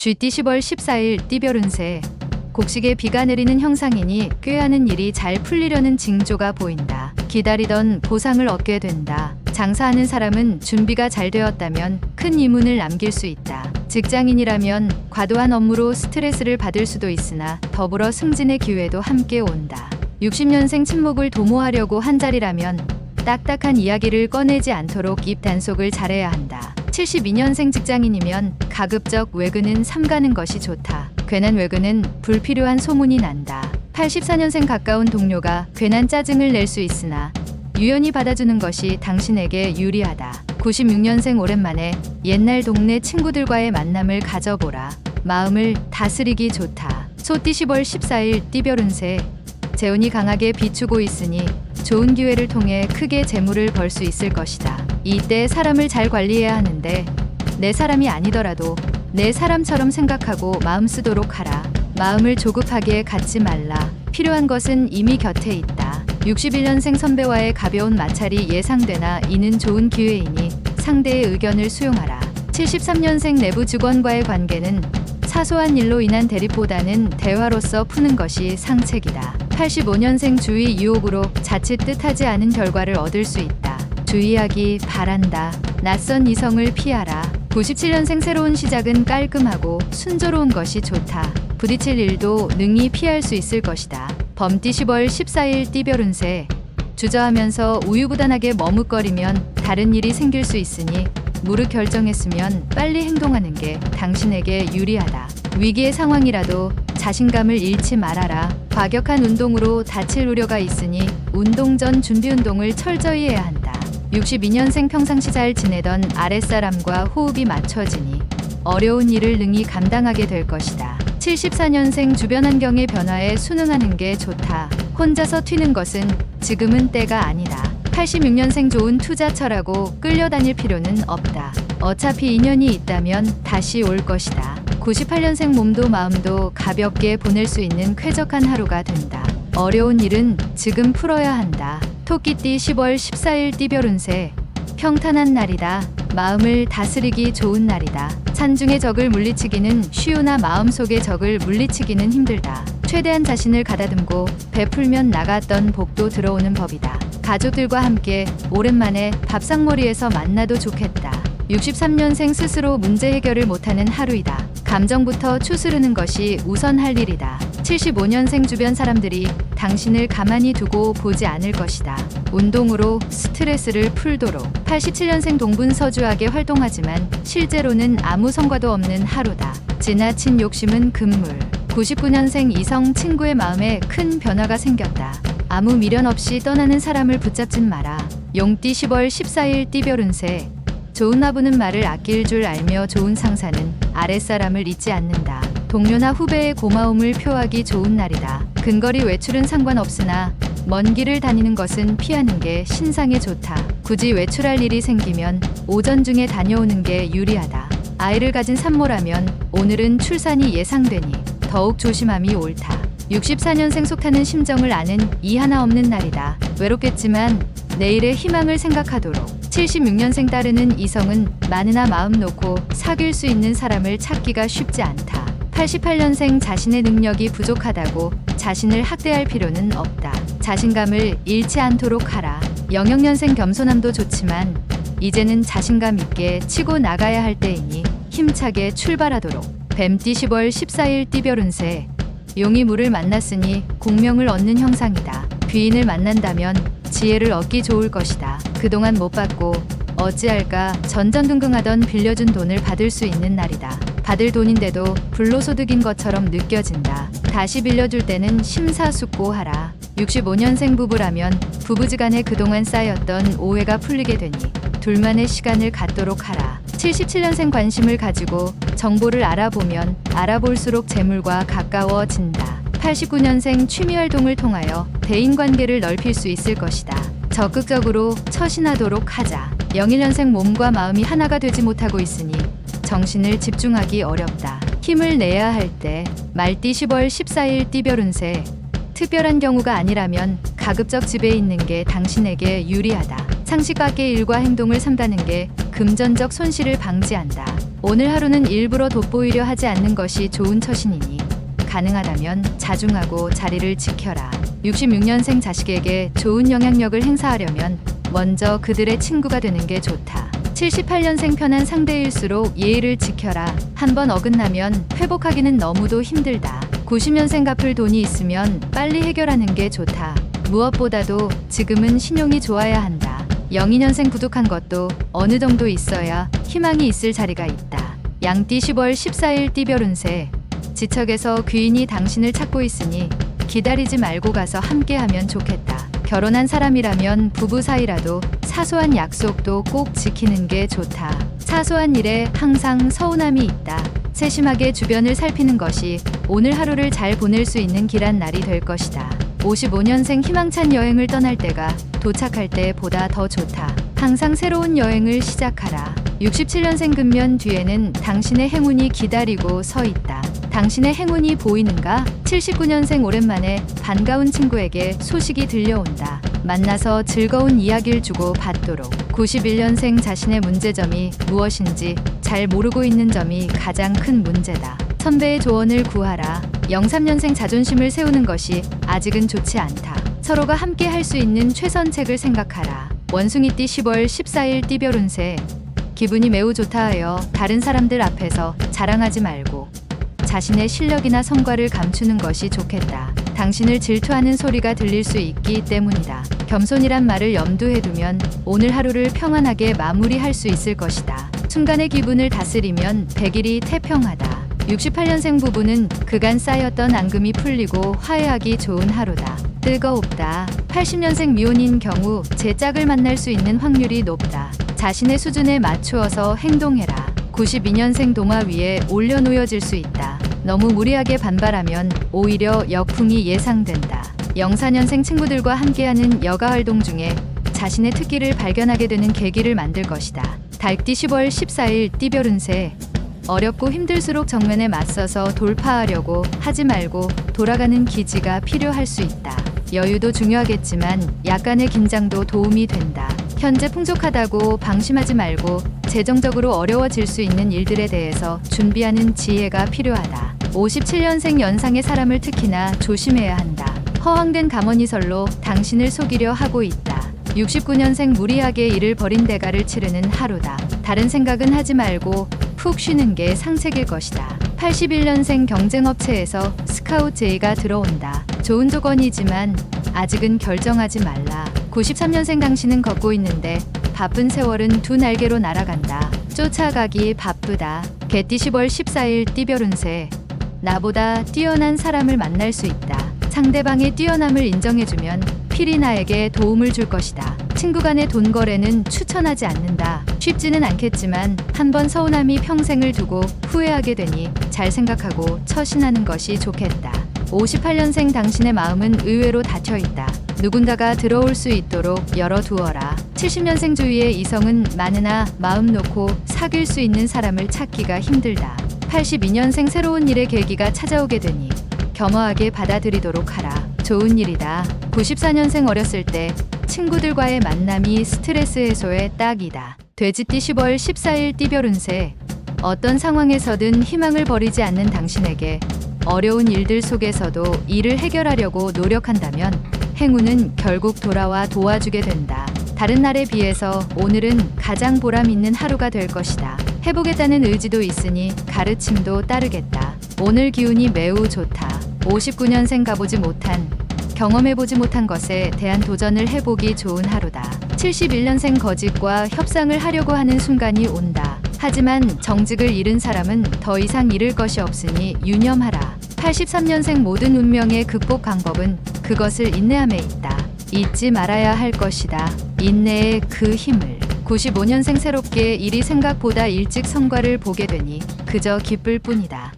쥐띠 10월 14일 띠별 운세. 곡식에 비가 내리는 형상이니 꾀하는 일이 잘 풀리려는 징조가 보인다. 기다리던 보상을 얻게 된다. 장사하는 사람은 준비가 잘 되었다면 큰 이문을 남길 수 있다. 직장인이라면 과도한 업무로 스트레스를 받을 수도 있으나 더불어 승진의 기회도 함께 온다. 60년생 친목을 도모하려고 한 자리라면 딱딱한 이야기를 꺼내지 않도록 입 단속을 잘해야 한다. 72년생 직장인이면 가급적 외근은 삼가는 것이 좋다. 괜한 외근은 불필요한 소문이 난다. 84년생 가까운 동료가 괜한 짜증을 낼 수 있으나 유연히 받아주는 것이 당신에게 유리하다. 96년생 오랜만에 옛날 동네 친구들과의 만남을 가져보라. 마음을 다스리기 좋다. 소띠 10월 14일 띠별 운세. 재운이 강하게 비추고 있으니 좋은 기회를 통해 크게 재물을 벌 수 있을 것이다. 이때 사람을 잘 관리해야 하는데 내 사람이 아니더라도 내 사람처럼 생각하고 마음 쓰도록 하라. 마음을 조급하게 갖지 말라. 필요한 것은 이미 곁에 있다. 61년생 선배와의 가벼운 마찰이 예상되나 이는 좋은 기회이니 상대의 의견을 수용하라. 73년생 내부 직원과의 관계는 사소한 일로 인한 대립보다는 대화로서 푸는 것이 상책이다. 85년생 주위 유혹으로 자칫 뜻하지 않은 결과를 얻을 수 있다. 주의하기 바란다. 낯선 이성을 피하라. 97년생 새로운 시작은 깔끔하고 순조로운 것이 좋다. 부딪힐 일도 능히 피할 수 있을 것이다. 범띠 10월 14일 띠별 운세. 주저하면서 우유부단하게 머뭇거리면 다른 일이 생길 수 있으니 무릇 결정했으면 빨리 행동하는 게 당신에게 유리하다. 위기의 상황이라도 자신감을 잃지 말아라. 과격한 운동으로 다칠 우려가 있으니 운동 전 준비 운동을 철저히 해야 한다. 62년생 평상시 잘 지내던 아랫사람과 호흡이 맞춰지니 어려운 일을 능히 감당하게 될 것이다. 74년생 주변 환경의 변화에 순응하는 게 좋다. 혼자서 튀는 것은 지금은 때가 아니다. 86년생 좋은 투자처라고 끌려다닐 필요는 없다. 어차피 인연이 있다면 다시 올 것이다. 98년생 몸도 마음도 가볍게 보낼 수 있는 쾌적한 하루가 된다. 어려운 일은 지금 풀어야 한다. 토끼띠 10월 14일 띠별 운세. 평탄한 날이다. 마음을 다스리기 좋은 날이다. 산중의 적을 물리치기는 쉬우나 마음속의 적을 물리치기는 힘들다. 최대한 자신을 가다듬고 베풀면 나갔던 복도 들어오는 법이다. 가족들과 함께 오랜만에 밥상머리에서 만나도 좋겠다. 63년생 스스로 문제 해결을 못하는 하루이다. 감정부터 추스르는 것이 우선 할 일이다. 75년생 주변 사람들이 당신을 가만히 두고 보지 않을 것이다. 운동으로 스트레스를 풀도록. 87년생 동분서주하게 활동하지만 실제로는 아무 성과도 없는 하루다. 지나친 욕심은 금물. 99년생 이성 친구의 마음에 큰 변화가 생겼다. 아무 미련 없이 떠나는 사람을 붙잡진 마라. 용띠 10월 14일 띠별 운세. 좋은 나부는 말을 아낄 줄 알며 좋은 상사는 아랫사람을 잊지 않는다. 동료나 후배의 고마움을 표하기 좋은 날이다. 근거리 외출은 상관없으나 먼 길을 다니는 것은 피하는 게 신상에 좋다. 굳이 외출할 일이 생기면 오전 중에 다녀오는 게 유리하다. 아이를 가진 산모라면 오늘은 출산이 예상되니 더욱 조심함이 옳다. 64년생 속타는 심정을 아는 이 하나 없는 날이다. 외롭겠지만 내일의 희망을 생각하도록. 76년생 따르는 이성은 많으나 마음 놓고 사귈 수 있는 사람을 찾기가 쉽지 않다. 88년생 자신의 능력이 부족하다고 자신을 학대할 필요는 없다. 자신감을 잃지 않도록 하라. 00년생 겸손함도 좋지만 이제는 자신감 있게 치고 나가야 할 때이니 힘차게 출발하도록. 뱀띠 10월 14일 띠별 운세. 용이 물을 만났으니 공명을 얻는 형상이다. 귀인을 만난다면 지혜를 얻기 좋을 것이다. 그동안 못 받고 어찌할까 전전긍긍하던 빌려준 돈을 받을 수 있는 날이다. 받을 돈인데도 불로소득인 것처럼 느껴진다. 다시 빌려줄 때는 심사숙고하라. 65년생 부부라면 부부지간에 그동안 쌓였던 오해가 풀리게 되니 둘만의 시간을 갖도록 하라. 77년생 관심을 가지고 정보를 알아보면 알아볼수록 재물과 가까워진다. 89년생 취미활동을 통하여 대인관계를 넓힐 수 있을 것이다. 적극적으로 처신하도록 하자. 01년생 몸과 마음이 하나가 되지 못하고 있으니 정신을 집중하기 어렵다. 힘을 내야 할 때. 말띠 10월 14일 띠별 운세. 특별한 경우가 아니라면 가급적 집에 있는 게 당신에게 유리하다. 상식 밖의 일과 행동을 삼가는 게 금전적 손실을 방지한다. 오늘 하루는 일부러 돋보이려 하지 않는 것이 좋은 처신이니 가능하다면 자중하고 자리를 지켜라. 66년생 자식에게 좋은 영향력을 행사하려면 먼저 그들의 친구가 되는 게 좋다. 78년생 편한 상대일수록 예의를 지켜라. 한번 어긋나면 회복하기는 너무도 힘들다. 90년생 갚을 돈이 있으면 빨리 해결하는 게 좋다. 무엇보다도 지금은 신용이 좋아야 한다. 02년생 구독한 것도 어느 정도 있어야 희망이 있을 자리가 있다. 양띠 10월 14일 띠별 운세. 지척에서 귀인이 당신을 찾고 있으니 기다리지 말고 가서 함께하면 좋겠다. 결혼한 사람이라면 부부 사이라도 사소한 약속도 꼭 지키는 게 좋다. 사소한 일에 항상 서운함이 있다. 세심하게 주변을 살피는 것이 오늘 하루를 잘 보낼 수 있는 길한 날이 될 것이다. 55년생 희망찬 여행을 떠날 때가 도착할 때보다 더 좋다. 항상 새로운 여행을 시작하라. 67년생 금년 뒤에는 당신의 행운이 기다리고 서 있다. 당신의 행운이 보이는가? 79년생 오랜만에 반가운 친구에게 소식이 들려온다. 만나서 즐거운 이야기를 주고 받도록. 91년생 자신의 문제점이 무엇인지 잘 모르고 있는 점이 가장 큰 문제다. 선배의 조언을 구하라. 03년생 자존심을 세우는 것이 아직은 좋지 않다. 서로가 함께 할 수 있는 최선책을 생각하라. 원숭이띠 10월 14일 띠별 운세. 기분이 매우 좋다 하여 다른 사람들 앞에서 자랑하지 말고 자신의 실력이나 성과를 감추는 것이 좋겠다. 당신을 질투하는 소리가 들릴 수 있기 때문이다. 겸손이란 말을 염두에 두면 오늘 하루를 평안하게 마무리할 수 있을 것이다. 순간의 기분을 다스리면 100일이 태평하다. 68년생 부부는 그간 쌓였던 앙금이 풀리고 화해하기 좋은 하루다. 뜨거웁다. 80년생 미혼인 경우 제 짝을 만날 수 있는 확률이 높다. 자신의 수준에 맞추어서 행동해라. 92년생 도마 위에 올려놓여질 수 있다. 너무 무리하게 반발하면 오히려 역풍이 예상된다. 04년생 친구들과 함께하는 여가 활동 중에 자신의 특기를 발견하게 되는 계기를 만들 것이다. 달띠 10월 14일 띠별 운세. 어렵고 힘들수록 정면에 맞서서 돌파하려고 하지 말고 돌아가는 기지가 필요할 수 있다. 여유도 중요하겠지만 약간의 긴장도 도움이 된다. 현재 풍족하다고 방심하지 말고 재정적으로 어려워질 수 있는 일들에 대해서 준비하는 지혜가 필요하다. 57년생 연상의 사람을 특히나 조심해야 한다. 허황된 감언이설로 당신을 속이려 하고 있다. 69년생 무리하게 일을 벌인 대가를 치르는 하루다. 다른 생각은 하지 말고 푹 쉬는 게 상책일 것이다. 81년생 경쟁업체에서 스카우트 제의가 들어온다. 좋은 조건이지만 아직은 결정하지 말라. 93년생 당신은 걷고 있는데 바쁜 세월은 두 날개로 날아간다. 쫓아가기 바쁘다. 개띠 10월 14일 띠별 운세. 나보다 뛰어난 사람을 만날 수 있다. 상대방의 뛰어남을 인정해주면 필히 나에게 도움을 줄 것이다. 친구 간의 돈 거래는 추천하지 않는다. 쉽지는 않겠지만 한번 서운함이 평생을 두고 후회하게 되니 잘 생각하고 처신하는 것이 좋겠다. 58년생 당신의 마음은 의외로 닫혀 있다. 누군가가 들어올 수 있도록 열어두어라. 70년생 주위의 이성은 많으나 마음 놓고 사귈 수 있는 사람을 찾기가 힘들다. 82년생 새로운 일의 계기가 찾아오게 되니 겸허하게 받아들이도록 하라. 좋은 일이다. 94년생 어렸을 때 친구들과의 만남이 스트레스 해소에 딱이다. 돼지띠 10월 14일 띠별 운세. 어떤 상황에서든 희망을 버리지 않는 당신에게 어려운 일들 속에서도 이를 해결하려고 노력한다면 행운은 결국 돌아와 도와주게 된다. 다른 날에 비해서 오늘은 가장 보람 있는 하루가 될 것이다. 해보겠다는 의지도 있으니 가르침도 따르겠다. 오늘 기운이 매우 좋다. 59년생 가보지 못한, 경험해보지 못한 것에 대한 도전을 해보기 좋은 하루다. 71년생 거짓과 협상을 하려고 하는 순간이 온다. 하지만 정직을 잃은 사람은 더 이상 잃을 것이 없으니 유념하라. 83년생 모든 운명의 극복 방법은 그것을 인내함에 있다. 잊지 말아야 할 것이다. 인내의 그 힘을. 95년생 새롭게 일이 생각보다 일찍 성과를 보게 되니 그저 기쁠 뿐이다.